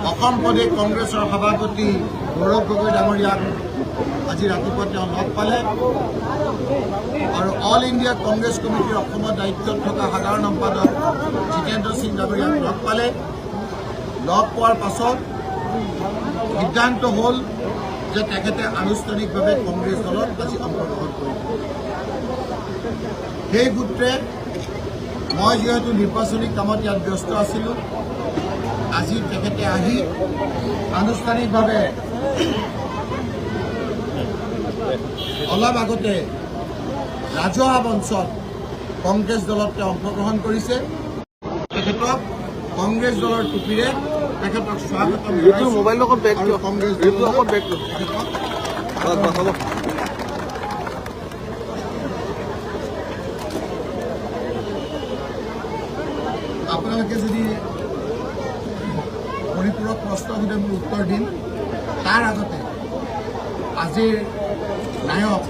অসম প্ৰদেশ কংগ্ৰেছৰ সভাপতি গৌৰৱ গগৈ ডাঙৰীয়াক আজি ৰাতিপুৱা তেওঁ লগ পালে আৰু অল ইণ্ডিয়া কংগ্ৰেছ কমিটিৰ অসমৰ দায়িত্বত থকা সাধাৰণ সম্পাদক জিতেন্দ্ৰ সিং ডাঙৰীয়াক লগ পালে। লগ পোৱাৰ পাছত সিদ্ধান্ত হ'ল যে তেখেতে আনুষ্ঠানিকভাৱে কংগ্ৰেছ দলত আজি অংশগ্ৰহণ কৰিব। সেই সূত্ৰে মই যিহেতু নিৰ্বাচনী কামত ইয়াত ব্যস্ত আছিলোঁ, আজি তেখেতে আহি আনুষ্ঠানিকভাৱে অলপ আগতে ৰাজহুৱা মঞ্চত কংগ্ৰেছ দলত তেওঁ অংশগ্ৰহণ কৰিছে। তেখেতক কংগ্ৰেছ দলৰ টুপিৰে তেখেতক স্বাগতম জনাইছোঁ। কংগ্ৰেছ আপোনালোকে যদি পৰিপূৰক প্ৰশ্ন সোধে মোৰ উত্তৰ দিম। তাৰ আগতে আজিৰ নায়ক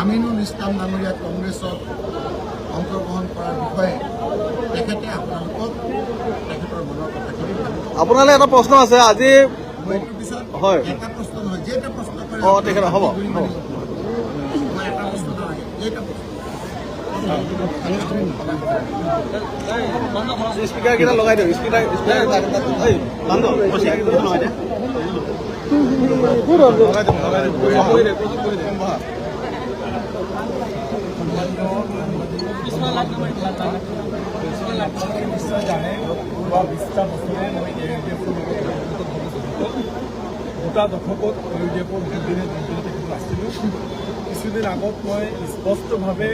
আমিনুল ইছলাম ডাঙৰীয়া কংগ্ৰেছত অংশগ্ৰহণ কৰাৰ বিষয়ে তেখেতে আপোনালোকক তেখেতৰ মনৰ কথাখিনি আপোনালৈ এটা প্ৰশ্ন আছে আজি পিছত হয় এটা প্ৰশ্ন নহয়, যেইটা প্ৰশ্ন কৰে তেখেত হ'ব মই এটা প্ৰশ্ন নহয়, যেইটা স্পীকাৰ কেইটা লগাই দিয়ক। স্পীকাৰ নিশ্চয় জানে 20টা বছৰে মই দুটা দশকত ইউডিএফৰ দুদিনে তেখেত আছিলোঁ। কিছুদিন আগত মই স্পষ্টভাৱে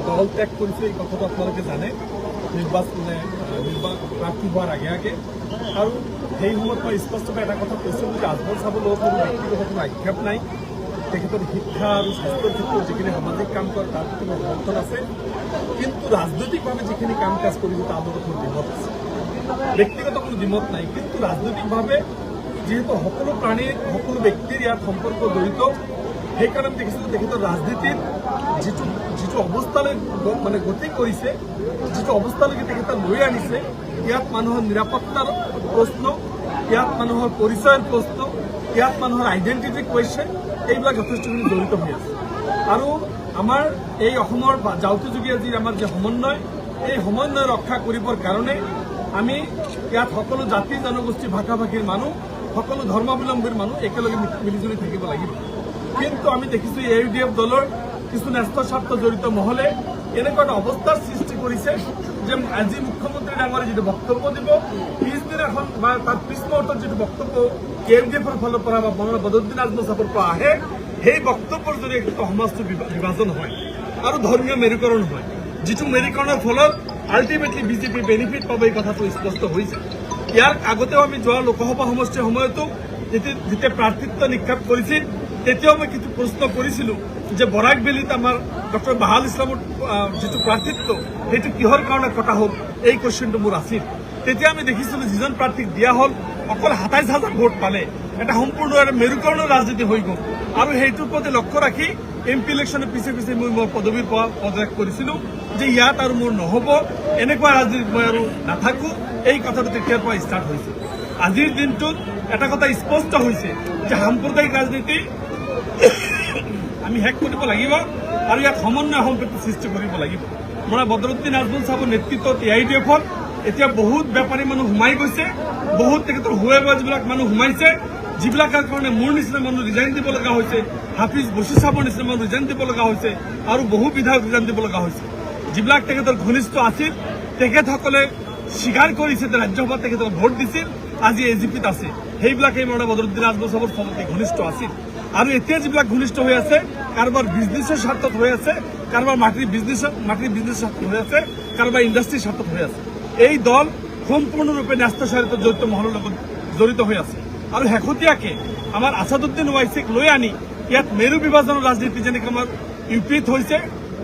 দল ত্যাগ কৰিছোঁ, এই কথাটো আপোনালোকে জানে, প্ৰাৰ্থী হোৱাৰ আগে আগে। আৰু সেই সময়ত মই স্পষ্টভাৱে এটা কথা কৈছিলোঁ যে আজমল চাবৰ লগত কোনো ব্যক্তিগত কোনো আক্ষেপ নাই। তেখেতৰ শিক্ষা আৰু স্বাস্থ্যৰ ক্ষেত্ৰত যিখিনি সামাজিক কাম কৰে তাৰ প্ৰতি মোৰ সমৰ্থন আছে, কিন্তু ৰাজনৈতিকভাৱে যিখিনি কাম কাজ কৰিব তাৰ লগত মোৰ দ্বিমত আছে। ব্যক্তিগত কোনো দ্বিমত নাই, কিন্তু ৰাজনৈতিকভাৱে যিহেতু সকলো প্ৰাণীৰ সকলো ব্যক্তিৰ ইয়াত সম্পৰ্ক জড়িত, সেইকাৰণে আমি দেখিছিলোঁ তেখেতৰ ৰাজনীতিত যিটো অৱস্থালৈ মানে গতি কৰিছে, যিটো অৱস্থালৈকে তেখেতে লৈ আনিছে, ইয়াত মানুহৰ নিৰাপত্তাৰ প্ৰশ্ন, ইয়াত মানুহৰ পৰিচয়ৰ প্ৰশ্ন, ইয়াত মানুহৰ আইডেণ্টিটি কুৱেশ্যন, এইবিলাক যথেষ্টখিনি জড়িত হৈ আছে। আৰু আমাৰ এই অসমৰ যাওঁতে যুগীয়া যি আমাৰ যে সমন্বয়, এই সমন্বয় ৰক্ষা কৰিবৰ কাৰণে আমি ইয়াত সকলো জাতি জনগোষ্ঠী ভাষা ভাষীৰ মানুহ, সকলো ধৰ্মাৱলম্বীৰ মানুহ একেলগে মিলিজুলি থাকিব লাগিব। কিন্তু আমি দেখিছোঁ ইউডিএফ দলৰ কিছু ন্যস্ত স্বাৰ্থ জড়িত মহলে এনেকুৱা এটা অৱস্থাৰ সৃষ্টি কৰিছে যে আজি মুখ্যমন্ত্ৰী ডাঙৰীয়ে যিটো বক্তব্য দিব, পিছদিনাখন বা তাৰ পিছ মুহূৰ্তত যিটো বক্তব্য ইউডিএফৰ ফালৰ পৰা বা বদৰুদ্দিন আজমল চাহাবৰ পৰা আহে, সেই বক্তব্যৰ জৰিয়তে সমাজটো বিভাজন হয় আৰু ধৰ্মীয় মেৰুকৰণ হয়, যিটো মেৰুকৰণৰ ফলত আল্টিমেটলি বিজেপি বেনিফিট পাব, এই কথাটো স্পষ্ট হৈছে। ইয়াৰ আগতেও আমি যোৱা লোকসভা সমষ্টিৰ সময়তো যেতিয়া প্ৰাৰ্থিত্ব নিক্ষেপ কৰিছিল, তেতিয়াও মই কিছু প্ৰশ্ন কৰিছিলোঁ যে বৰাক ভেলীত আমাৰ ডক্টৰ বাহাল ইছলামৰ যিটো প্ৰাৰ্থিত্ব সেইটো কিহৰ কাৰণে কটা হ'ল, এই কুৱেশ্যনটো মোৰ আছিল। তেতিয়া আমি দেখিছিলোঁ যিজন প্ৰাৰ্থীক দিয়া হ'ল অকল ২৭,০০০ ভোট পালে, এটা সম্পূৰ্ণ মেৰুকৰণৰ ৰাজনীতি হৈ গ'ল। আৰু সেইটোৰ প্ৰতি লক্ষ্য ৰাখি MP ইলেকশ্যনৰ পিছে পিছে মই মোৰ পদবীৰ পৰা পদত্যাগ কৰিছিলোঁ যে ইয়াত আৰু মোৰ নহ'ব, এনেকুৱা ৰাজনীতিত মই আৰু নাথাকোঁ। এই কথাটো তেতিয়াৰ পৰা ষ্টাৰ্ট হৈছে। আজিৰ দিনটোত এটা কথা স্পষ্ট হৈছে যে সাম্প্ৰদায়িক ৰাজনীতি আমি শেষ কৰিব লাগিব আৰু ইয়াত সমন্বয় সম্প্ৰীতি সৃষ্টি কৰিব লাগিব। মানে বদৰুদ্দিন আজমল চাহাবৰ নেতৃত্বত ইউডিএফত এতিয়া বহুত বেপাৰী মানুহ সোমাই গৈছে, বহুত তেখেতৰ হুৱেবাজবিলাক মানুহ সোমাইছে, যিবিলাকৰ কাৰণে মোৰ নিচিনা মানুহ ৰিজাইন দিব লগা হৈছে, হাফিজ বশি চাহাবৰ নিচিনা মানুহ ৰিজাইন দিব লগা হৈছে, আৰু বহু বিধায়ক ৰিজাইন দিব লগা হৈছে। যিবিলাক তেখেতৰ ঘনিষ্ঠ আছিল, তেখেতসকলে স্বীকাৰ কৰিছে যে ৰাজ্যসভাত তেখেতক ভোট দিছিল, আজি এজিপিত আছে, সেইবিলাকেই মানে বদৰুদ্দিন আজমল চাহাবৰ সবতকৈ ঘনিষ্ঠ আছিল। আৰু এতিয়া যিবিলাক ঘনিষ্ঠ হৈ আছে, কাৰোবাৰ বিজনেছৰ স্বাৰ্থত হৈ আছে, কাৰোবাৰ মাটিৰ বিজনেছৰ স্বাৰ্থত হৈ আছে, কাৰোবাৰ ইণ্ডাষ্ট্ৰীৰ স্বাৰ্থত হৈ আছে। এই দল সম্পূৰ্ণৰূপে ন্যস্ত স্বাৰ্থত জড়িত মহলৰ লগত জড়িত হৈ আছে। আৰু শেহতীয়াকৈ আমাৰ আছাদুদ্দিন ওৱাইচিক লৈ আনি ইয়াত মেৰু বিভাজনৰ ৰাজনীতি যেনেকৈ আমাৰ ইউপিত হৈছে,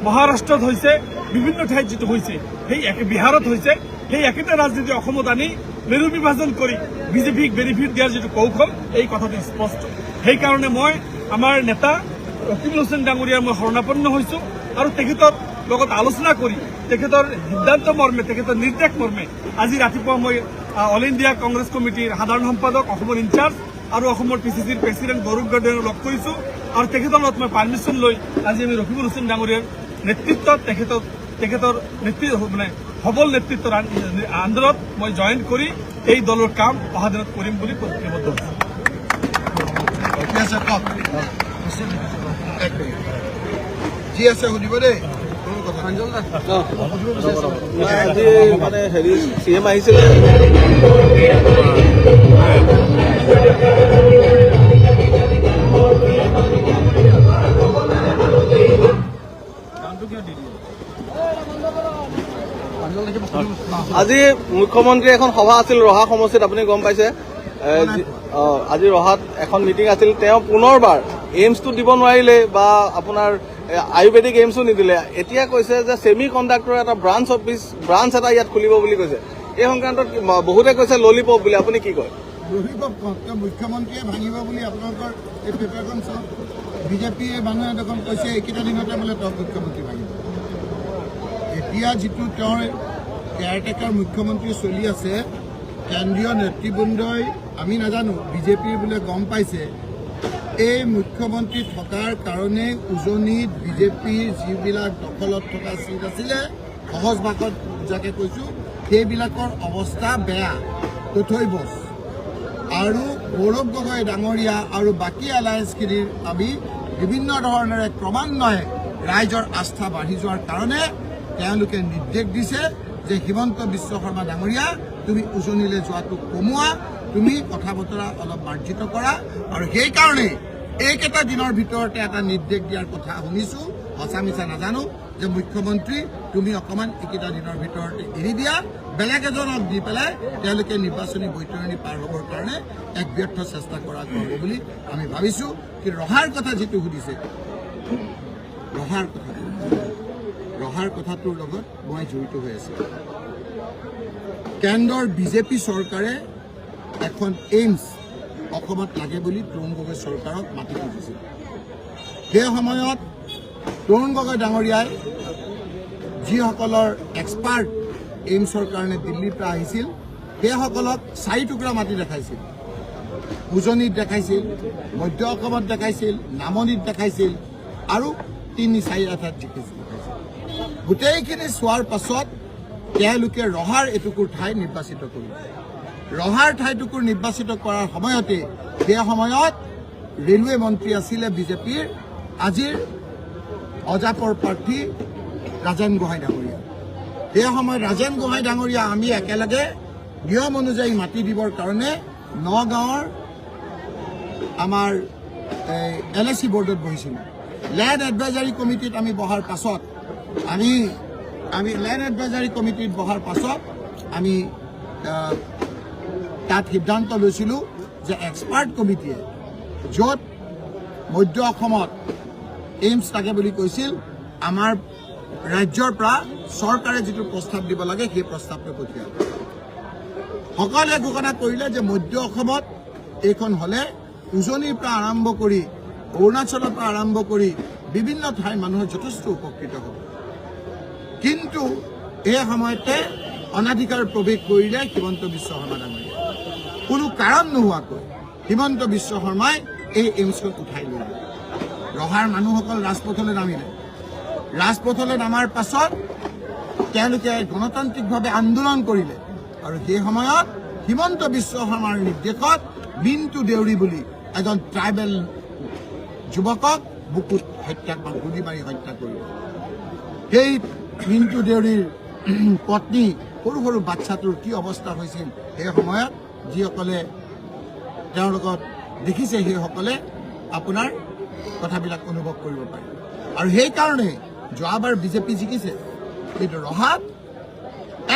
মহাৰাষ্ট্ৰত হৈছে, বিভিন্ন ঠাইত যিটো হৈছে, সেই বিহাৰত হৈছে, সেই একেটা ৰাজনীতি অসমত আনি মেৰু বিভাজন কৰি বিজেপিক বেনিফিট দিয়াৰ যিটো কৌশল, এই কথাটো স্পষ্ট। সেইকাৰণে মই আমাৰ নেতা ৰকিবুল হুছেইন ডাঙৰীয়াৰ মই শৰণাপন্ন হৈছোঁ আৰু তেখেতক লগত আলোচনা কৰি তেখেতৰ সিদ্ধান্ত মৰ্মে তেখেতৰ নিৰ্দেশ মৰ্মে আজি ৰাতিপুৱা মই অল ইণ্ডিয়া কংগ্ৰেছ কমিটিৰ সাধাৰণ সম্পাদক অসমৰ ইনচাৰ্জ আৰু অসমৰ পিচিচিৰ প্ৰেচিডেণ্ট গৌৰৱ গগৈক লগ কৰিছোঁ আৰু তেখেতৰ লগত মই পাৰ্মিশ্যন লৈ আজি আমি ৰকিবুল হুছেইন ডাঙৰীয়াৰ নেতৃত্বত তেখেতৰ মানে সবল নেতৃত্বৰ আন্দোলনত মই জইন কৰি এই দলৰ কাম অহা দিনত কৰিম বুলি প্ৰতিজ্ঞাবদ্ধ হৈছোঁ। ঠিক আছে কওক যি আছে সুধিব দেই আজি মানে হেৰি CM আহিছিলে আজি মুখ্যমন্ত্ৰী এখন সভা আছিল ৰহা সমষ্টিত, আপুনি গম পাইছে। আজি ৰহাত এখন মিটিং আছিল। তেওঁ পুনৰবাৰ এইমছটো দিব নোৱাৰিলে বা আপোনাৰ আয়ুৰ্বেদিক এইমছো নিদিলে। এতিয়া কৈছে যে ছেমি কণ্ডাক্টৰ এটা ব্ৰাঞ্চ এটা ইয়াত খুলিব বুলি কৈছে। এই সংক্ৰান্তত বহুতে কৈছে ললিপপ বুলি, আপুনি কি কয়? ললিপপ মুখ্যমন্ত্ৰীয়ে ভাঙিব বুলি আপোনালোকৰ এই পেপাৰখন চাওক। বিজেপিয়ে মানুহে দেখোন কৈছে এইকেইটা দিনতে বোলে তেওঁ মুখ্যমন্ত্ৰী ভাঙিব। এতিয়া যিটো তেওঁৰ কেয়াৰটেকাৰ মুখ্যমন্ত্ৰী চলি আছে, কেন্দ্ৰীয় নেতৃবৃন্দই আমি নাজানো, বিজেপিৰ বোলে গম পাইছে এই মুখ্যমন্ত্ৰী থকাৰ কাৰণে উজনিত বিজেপিৰ যিবিলাক দখলত থকা চিট আছিলে, সহজ ভাষাত যাকে কৈছোঁ, সেইবিলাকৰ অৱস্থা বেয়া, তথৈবচ। আৰু গৌৰৱ গগৈ ডাঙৰীয়া আৰু বাকী এলায়েন্সখিনিৰ আমি বিভিন্ন ধৰণেৰে ক্ৰমান্বয়ে ৰাইজৰ আস্থা বাঢ়ি যোৱাৰ কাৰণে তেওঁলোকে নিৰ্দেশ দিছে যে হিমন্ত বিশ্ব শৰ্মা ডাঙৰীয়া, তুমি উজনিলৈ যোৱাটো কমোৱা, তুমি কথা বতৰা অলপ মাৰ্জিত কৰা। আৰু সেইকাৰণেই এইকেইটা দিনৰ ভিতৰতে এটা নিৰ্দেশ দিয়াৰ কথা শুনিছোঁ, সঁচা মিছা নাজানো, যে মুখ্যমন্ত্ৰী তুমি অকণমান এইকেইটা দিনৰ ভিতৰতে এৰি দিয়া, বেলেগ এজনক দি পেলাই তেওঁলোকে নিৰ্বাচনী বৈতৰণি পাৰ হ'বৰ কাৰণে এক ব্যৰ্থ চেষ্টা কৰা হ'ব বুলি আমি ভাবিছোঁ। কিন্তু ৰহাৰ কথা যিটো সুধিছে, ৰহাৰ কথাটোৰ লগত মই জড়িত হৈ আছোঁ। কেন্দ্ৰৰ বিজেপি চৰকাৰে এখন এইমছ অসমত লাগে বুলি তৰুণ গগৈ চৰকাৰক মাতি খুজিছিল। সেই সময়ত তৰুণ গগৈ ডাঙৰীয়াই যিসকলৰ এক্সপাৰ্ট এইমছৰ কাৰণে দিল্লীৰ পৰা আহিছিল, সেইসকলক 4 টুকুৰা মাটি দেখাইছিল। উজনিত দেখাইছিল, মধ্য অসমত দেখাইছিল, নামনিত দেখাইছিল আৰু 3-4 ঠাইত দেখাইছিল। গোটেইখিনি চোৱাৰ পাছত তেওঁলোকে ৰহাৰ এটুকুৰ ঠাই নিৰ্বাচিত কৰিলে। ৰহাৰ ঠাইটুকুৰ নিৰ্বাচিত কৰাৰ সময়তে সেই সময়ত ৰেলৱে মন্ত্ৰী আছিলে বিজেপিৰ আজিৰ অজাপৰ প্ৰাৰ্থী ৰাজেন গোহাঁই ডাঙৰীয়া। সেই সময়ত ৰাজেন গোহাঁই ডাঙৰীয়া আমি একেলগে নিয়ম অনুযায়ী মাটি দিবৰ কাৰণে নগাঁৱৰ আমাৰ LAC বৰ্ডত বহিছিলোঁ। লেণ্ড এডভাইজাৰী কমিটিত আমি বহাৰ পাছত আমি লেণ্ড এডভাইজাৰী কমিটিত বহাৰ পাছত আমি তাত সিদ্ধান্ত লৈছিলোঁ যে এক্সপাৰ্ট কমিটিয়ে য'ত মধ্য অসমত এইমছ থাকে বুলি কৈছিল, আমাৰ ৰাজ্যৰ পৰা চৰকাৰে যিটো প্ৰস্তাৱ দিব লাগে সেই প্ৰস্তাৱটো পঠিয়াব। সকলোৱে ঘোষণা কৰিলে যে মধ্য অসমত এইখন হ'লে উজনিৰ পৰা আৰম্ভ কৰি অৰুণাচলৰ পৰা আৰম্ভ কৰি বিভিন্ন ঠাইৰ মানুহৰ যথেষ্ট উপকৃত হ'ব। কিন্তু এই সময়তে অনাধিকাৰ প্ৰৱেশ কৰিলে হিমন্ত বিশ্ব শৰ্মা ডাঙৰীয়া। কোনো কাৰণ নোহোৱাকৈ হিমন্ত বিশ্ব শৰ্মাই এই এইমছখন উঠাই লৈ গ'ল। ৰহাৰ মানুহসকল ৰাজপথলৈ নামিলে। ৰাজপথলৈ নামাৰ পাছত তেওঁলোকে গণতান্ত্ৰিকভাৱে আন্দোলন কৰিলে আৰু সেই সময়ত হিমন্ত বিশ্ব শৰ্মাৰ নিৰ্দেশত মিণ্টু দেউৰী বুলি এজন ট্ৰাইবেল যুৱকক বুকুত হত্যা বা গুলি মাৰি হত্যা কৰিলে। সেই মিণ্টু দেউৰীৰ পত্নী সৰু সৰু বাচ্চাটোৰ কি অৱস্থা হৈছিল সেই সময়ত যিসকলে তেওঁৰ লগত দেখিছে সেইসকলে আপোনাৰ কথাবিলাক অনুভৱ কৰিব পাৰে। আৰু সেইকাৰণে যোৱাবাৰ বিজেপি জিকিছে, কিন্তু ৰহাত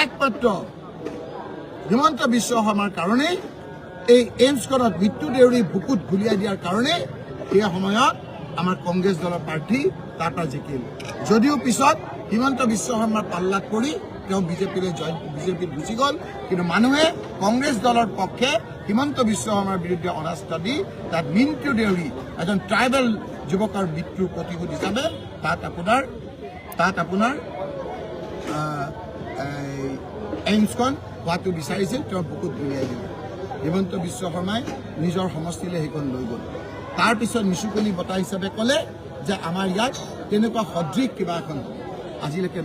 একমাত্ৰ হিমন্ত বিশ্ব শৰ্মাৰ কাৰণেই এই এইমছখনত মৃত্যু দেউৰী বুকুত গুলিয়াই দিয়াৰ কাৰণেই সেই সময়ত আমাৰ কংগ্ৰেছ দলৰ প্ৰাৰ্থী তাৰ পৰা জিকিল। যদিও পিছত হিমন্ত বিশ্ব শৰ্মাৰ পাল্লাত পৰি তেওঁ বিজেপিত গুচি গ'ল, কিন্তু মানুহে কংগ্ৰেছ দলৰ পক্ষে হিমন্ত বিশ্ব শৰ্মাৰ বিৰুদ্ধে অনাস্থা দি তাত মিণ্টু দেউৰী এজন ট্ৰাইবেল যুৱকৰ মৃত্যুৰ প্ৰতিশোধ হিচাপে তাত আপোনাৰ তাত আপোনাৰ এইমছখন হোৱাটো বিচাৰিছিল, তেওঁৰ বুকুত দলিয়াই দিলে। হিমন্ত বিশ্ব শৰ্মাই নিজৰ সমষ্টিলৈ সেইখন লৈ গ'ল। তাৰপিছত নিচুকনি বঁটা হিচাপে ক'লে যে আমাৰ ইয়াত তেনেকুৱা সদৃশ কিবা এখন আজিলৈকে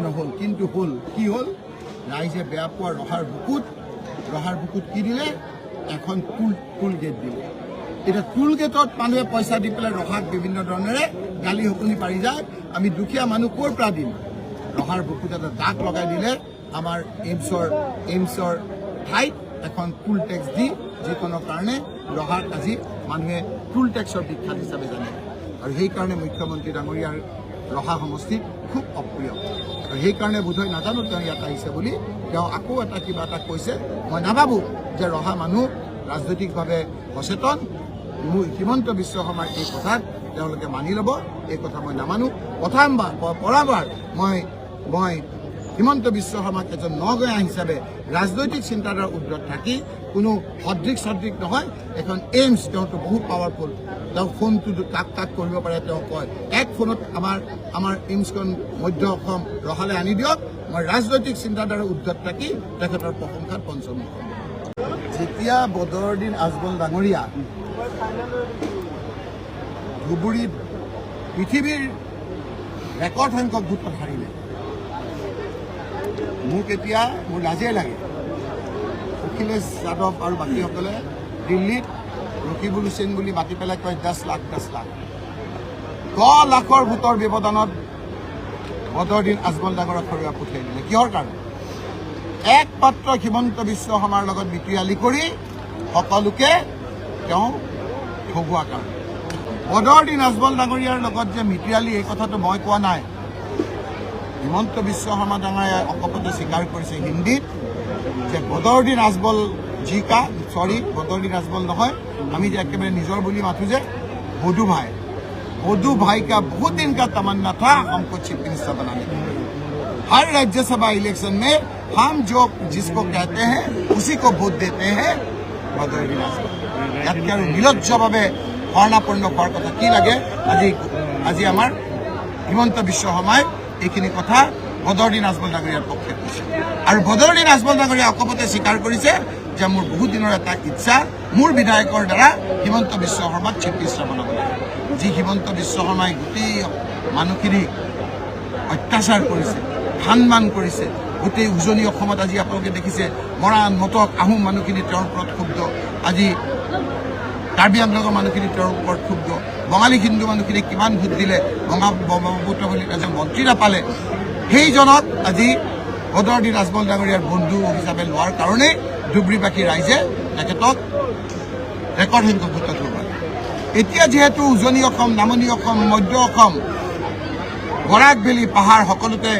নহ'ল। কিন্তু হ'ল, কি হ'ল? ৰাইজে বেয়া পোৱা ৰহাৰ বুকুত কি দিলে? এখন টুল গেট দিলে। এতিয়া টুল গেটত মানুহে পইচা দি পেলাই ৰহাক বিভিন্ন ধৰণেৰে গালি শকুনি পাৰি যায়। আমি দুখীয়া মানুহ ক'ৰ পৰা দিম? ৰহাৰ বুকুত এটা দাগ লগাই দিলে। আমাৰ এইমছৰ ঠাইত এখন টুল টেক্স দি, যিখনৰ কাৰণে ৰহাক আজি মানুহে টুল টেক্সৰ বিখ্যাত হিচাপে জানে। আৰু সেইকাৰণে মুখ্যমন্ত্ৰী ডাঙৰীয়াৰ ৰহা সমষ্টিত খুব অপ্ৰিয়। আৰু সেইকাৰণে বোধহয় নাজানো তেওঁ ইয়াত আহিছে বুলি, তেওঁ আকৌ কিবা এটা কৈছে। মই নাভাবোঁ যে ৰহা মানুহ ৰাজনৈতিকভাৱে সচেতন। হিমন্ত বিশ্ব শৰ্মাৰ এই কথাত তেওঁলোকে মানি ল'ব, এই কথা মই নামানো। পৰাবাৰ মই হিমন্ত বিশ্ব শৰ্মাক এজন নগঞা হিচাপে ৰাজনৈতিক চিন্তাধাৰাৰ উৰ্ধত থাকি কোনো সদৃশ নহয়। এখন এইমছ তেওঁতো বহুত পাৱাৰফুল, তেওঁ ফোনটো কাক কৰিব পাৰে তেওঁ কয়। এক ফোনত আমাৰ এইমছখন মধ্য অসম ৰহালৈ আনি দিয়ক। মই ৰাজনৈতিক চিন্তাধাৰাৰ উৰ্ধত থাকি তেখেতৰ প্ৰশংসাত পঞ্চমুখ। যেতিয়া বদৰুদ্দিন আজমল ডাঙৰীয়া ধুবুৰীত পৃথিৱীৰ ৰেকৰ্ড সংখ্যক ভোটত হাৰিলে, মোৰ লাজেই লাগে। অখিলেশ যাদৱ আৰু বাকীসকলে দিল্লীত ৰকিবুল হুছেইন বুলি মাতি পেলাই কয় 10 লাখ 10 লাখৰ ভোটৰ ব্যৱধানত বদৰুদ্দিন আজমল ডাঙৰক হৰুৱাই পঠিয়াই দিলে। কিহৰ কাৰণে? একমাত্ৰ হিমন্ত বিশ্ব শৰ্মাৰ লগত মিতিৰালি কৰি সকলোকে তেওঁ ঠগোৱাৰ কাৰণে। বদৰুদ্দিন আজমল ডাঙৰীয়াৰ লগত যে মিতিৰালি, এই কথাটো মই কোৱা নাই। হিমন্ত বিশ্ব শৰ্মা ডাঙৰীয়াই অকপতে স্বীকাৰ কৰিছে হিন্দীত যে বদৰুদ্দিন আজমল বদৰুদ্দিন আজমল নহয়, আমি যে একেবাৰে নিজৰ বুলি মাথো যে বধু ভাই का बहुत दिन का तमन्ना था हमको चीफ मिनिस्टर बनाने का। हर राज्यसभा इलेक्शन में हम जो जिसको कहते हैं उसी को वोट देते हैं बदरुद्दिन आजमल। ইয়াতকে আৰু নিলজ্জভাৱে কৰ্ণাপন্ন হোৱাৰ কথা কি লাগে? আজি আমাৰ হিমন্ত বিশ্ব শৰ্মাই এইখিনি কথা বদৰুদ্দিন আজমল ডাঙৰীয়াৰ পক্ষে কৈছে। আৰু বদৰুদ্দিন আজমল ডাঙৰীয়াই অকপতে স্বীকাৰ কৰিছে যে মোৰ বহুত দিনৰ এটা ইচ্ছা, মোৰ বিধায়কৰ দ্বাৰা হিমন্ত বিশ্ব শৰ্মাক চিফ মিনিষ্টাৰ বনাব লাগে। যি হিমন্ত বিশ্ব শৰ্মাই গোটেই মানুহখিনিক অত্যাচাৰ কৰিছে, সন্মান কৰিছে, গোটেই উজনি অসমত আজি আপোনালোকে দেখিছে মৰাণ মটক আহোম মানুহখিনি তেওঁৰ ওপৰত ক্ষুব্ধ। আজি কাৰ্বি আংলঙৰ মানুহখিনি তেওঁৰ ওপৰত ক্ষুব্ধ। বঙালী হিন্দু মানুহখিনিক কিমান ভোট দিলে, ব্ৰহ্মপুত্ৰ বুলি এজন মন্ত্ৰী নাপালে। সেইজনক আজি বদৰুদ্দিন আজমল ডাঙৰীয়াৰ বন্ধু হিচাপে লোৱাৰ কাৰণেই ধুবুৰীবাসী ৰাইজে তেখেতক ৰেকৰ্ড সংখ্যক ভোটত হৰুৱালে। এতিয়া যিহেতু উজনি অসম, নামনি অসম, মধ্য অসম, বৰাকভেলী পাহাৰ সকলোতে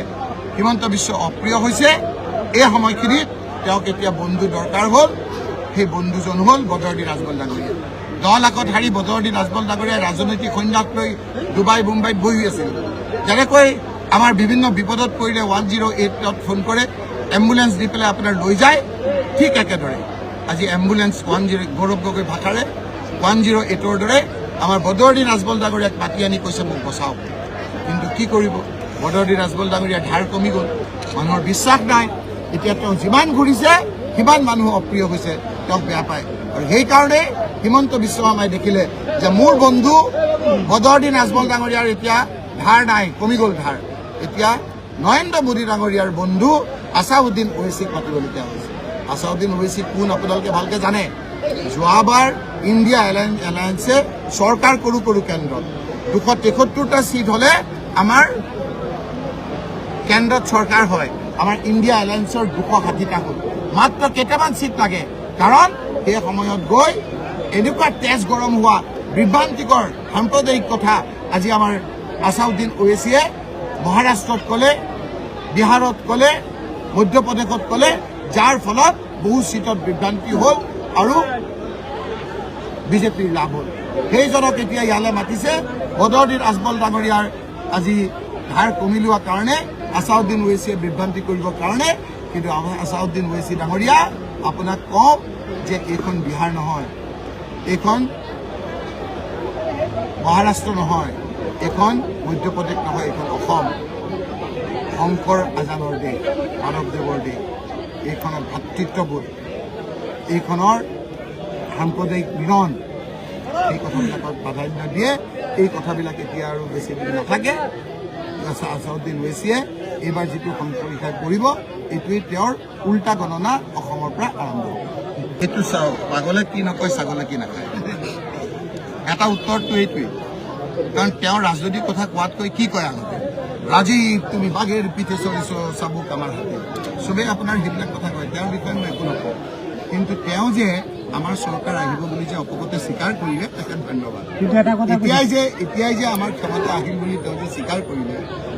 হিমন্ত বিশ্ব অপ্ৰিয় হৈছে, এই সময়খিনিত তেওঁক এতিয়া বন্ধু দৰকাৰ হ'ল। সেই বন্ধুজন হ'ল বদৰুদ্দিন আজমল ডাঙৰীয়া। 10 লাখত হাৰি বদৰুদ্দিন আজমল ডাঙৰীয়াই ৰাজনৈতিক সন্ন্যাস লৈ ডুবাই মুম্বাইত বহি আছিল। যেনেকৈ আমাৰ বিভিন্ন বিপদত পৰিলে 108ত ফোন কৰে, এম্বুলেন্স দি পেলাই আপোনাৰ লৈ যায়, ঠিক একেদৰে আজি এম্বুলেন্স 10 গৌৰৱ গগৈ ভাষাৰে 108ৰ দৰে আমাৰ বদৰুদ্দিন আজমল ডাঙৰীয়াক মাতি আনি কৈছে মোক বচাওক। কিন্তু কি কৰিব, বদৰুদ্দিন আজমল ডাঙৰীয়াৰ ধাৰ কমি গ'ল, মানুহৰ বিশ্বাস নাই। এতিয়া তেওঁ যিমান ঘূৰিছে সিমান মানুহ অপ্ৰিয় হৈছে, তেওঁক বেয়া পায়। আৰু সেইকাৰণে হিমন্ত বিশ্ব শৰ্মাই দেখিলে যে মোৰ বন্ধু বদৰুদ্দিন আজমল ডাঙৰীয়াৰ এতিয়া ধাৰ নাই, কমি গ'ল ধাৰ। এতিয়া নৰেন্দ্ৰ মোদী ডাঙৰীয়াৰ বন্ধু আছাউদ্দিন ওৱেইচিক মাতিবলগীয়া হৈছে। আছাউদ্দিন ওৱেইচি কোন আপোনালোকে ভালকে জানে। যোৱাবাৰ ইণ্ডিয়া এলায়েন্সে চৰকাৰ কৰো কেন্দ্ৰত 273টা চিট হলে আমাৰ কেন্দ্ৰত চৰকাৰ হয়। আমাৰ ইণ্ডিয়া এলায়েন্সৰ 260টা হ'ল। মাত্ৰ কেইটামান চিট লাগে, কাৰণ সেই সময়ত গৈ এনেকুৱা তেজ গৰম হোৱা বিভ্ৰান্তিকৰ সাম্প্ৰদায়িক কথা আজি আমাৰ আছাউদ্দিন ওৱেইচিয়ে মহাৰাষ্ট্ৰত ক'লে, বিহাৰত ক'লে, মধ্যপ্ৰদেশত ক'লে, যাৰ ফলত বহু চিটত বিভ্ৰান্তি হ'ল আৰু বিজেপিৰ লাভ হ'ল। সেইজনক এতিয়া ইয়ালৈ মাতিছে। বদৰুদ্দিন আজমল ডাঙৰীয়াৰ আজি ধাৰ কমি লোৱাৰ কাৰণে আছাউদ্দিন ওৱেইচিয়ে বিভ্ৰান্তি কৰিবৰ কাৰণে। কিন্তু আছাউদ্দিন ওৱেইচি ডাঙৰীয়া, আপোনাক কওঁ যে এইখন বিহাৰ নহয়, এইখন মহাৰাষ্ট্ৰ নহয়, এখন মধ্যপ্ৰদেশ নহয়, এইখন অসম, শংকৰ আজানৰ দেশ, মাধৱদেৱৰ দেশ, এইখনৰ ভাতৃত্ববোধ, এইখনৰ সাম্প্ৰদায়িক মিলন, এই কথাবিলাকক প্ৰাধান্য দিয়ে। এই কথাবিলাক এতিয়া আৰু বেছি দিন নাথাকে। আছাদুদ্দিন ওৱেইছিয়ে এইবাৰ যিটো পৰীক্ষা কৰিব, এইটোৱেই তেওঁৰ উল্টা গণনা অসমৰ পৰা আৰম্ভ হ'ব। এইটো চাওক, পাগলে কি নকয়, ছাগলে কি নাখায়। এটা উত্তৰটো এইটোৱেই, কাৰণ তেওঁ ৰাজনৈতিক কথা কোৱাতকৈ কি কয় আগতে, ৰাজীৱ তুমি বাঘেৰ পিঠে চলিছ চাবুক আমাৰ হাতে, চবেই আপোনাৰ সেইবিলাক কথা কয়। তেওঁৰ বিষয়ে মই একো নকওঁ, কিন্তু তেওঁ যে আমাৰ চৰকাৰ আহিব বুলি যে অপকতে স্বীকাৰ কৰিলে, তেখেত ধন্যবাদ। এতিয়াই যে আমাৰ ক্ষমতা আহিল বুলি তেওঁ যে স্বীকাৰ কৰিলে,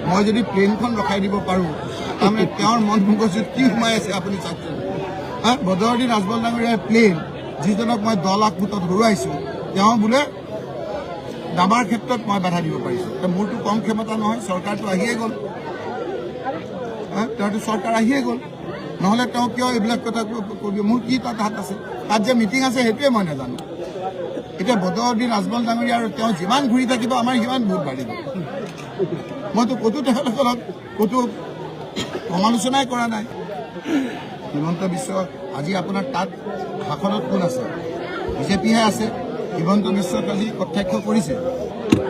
মই যদি প্লেনখন ৰখাই দিব পাৰোঁ, তাৰমানে তেওঁৰ মন মগজুত কি সোমাই আছে আপুনি চাওকচোন। বদৰুদ্দিন আজমল ডাঙৰীয়াৰ প্লেন, যিজনক মই 10 লাখ ফুটত হৰুৱাইছোঁ, তেওঁ বোলে দাবাৰ ক্ষেত্ৰত মই বাধা দিব পাৰিছোঁ। মোৰতো কম ক্ষমতা নহয়, চৰকাৰটো আহিয়ে গ'ল, তেওঁতো চৰকাৰ আহিয়ে গ'ল, নহ'লে তেওঁ কিয় এইবিলাক কথা কৰিব? মোৰ কি তাত হাত আছে? তাত যে মিটিং আছে সেইটোৱে মই নাজানো। এতিয়া বদৰুদ্দিন আজমল ডাঙৰীয়া আৰু তেওঁ যিমান ঘূৰি থাকিব, আমাৰ সিমান ভোট বাঢ়িব। মইতো ক'তো তেখেতসকলক ক'তো সমালোচনাই কৰা নাই। হিমন্ত বিশ্ব আজি আপোনাৰ তাত শাসনত কোন আছে? বিজেপিহে আছে। হিমন্ত বিশ্বক আজি প্ৰত্যক্ষ কৰিছে,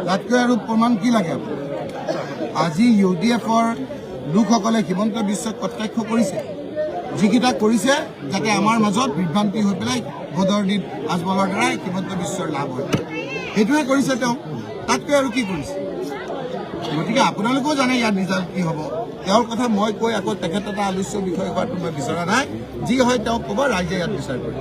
তাতকৈ আৰু প্ৰমাণ কি লাগে আপুনি? আজি UDFৰ লোকসকলে হিমন্ত বিশ্বক প্ৰত্যক্ষ কৰিছে, যিকেইটা কৰিছে যাতে আমাৰ মাজত বিভ্ৰান্তি হৈ পেলাই বদৰুদ্দিন আজমলৰ দ্বাৰাই হিমন্ত বিশ্বৰ লাভ হয়, সেইটোহে কৰিছে তেওঁ। তাতকৈ আৰু কি কৰিছে? গতিকে আপোনালোকেও জানে ইয়াৰ ৰিজাল্ট কি হ'ব। তেওঁৰ কথা মই কৈ আকৌ তেখেত এটা আলোচ্য বিষয় হোৱাটো মই বিচৰা নাই। যি হয় তেওঁ ক'ব, ৰাইজে ইয়াত বিচাৰ কৰিব।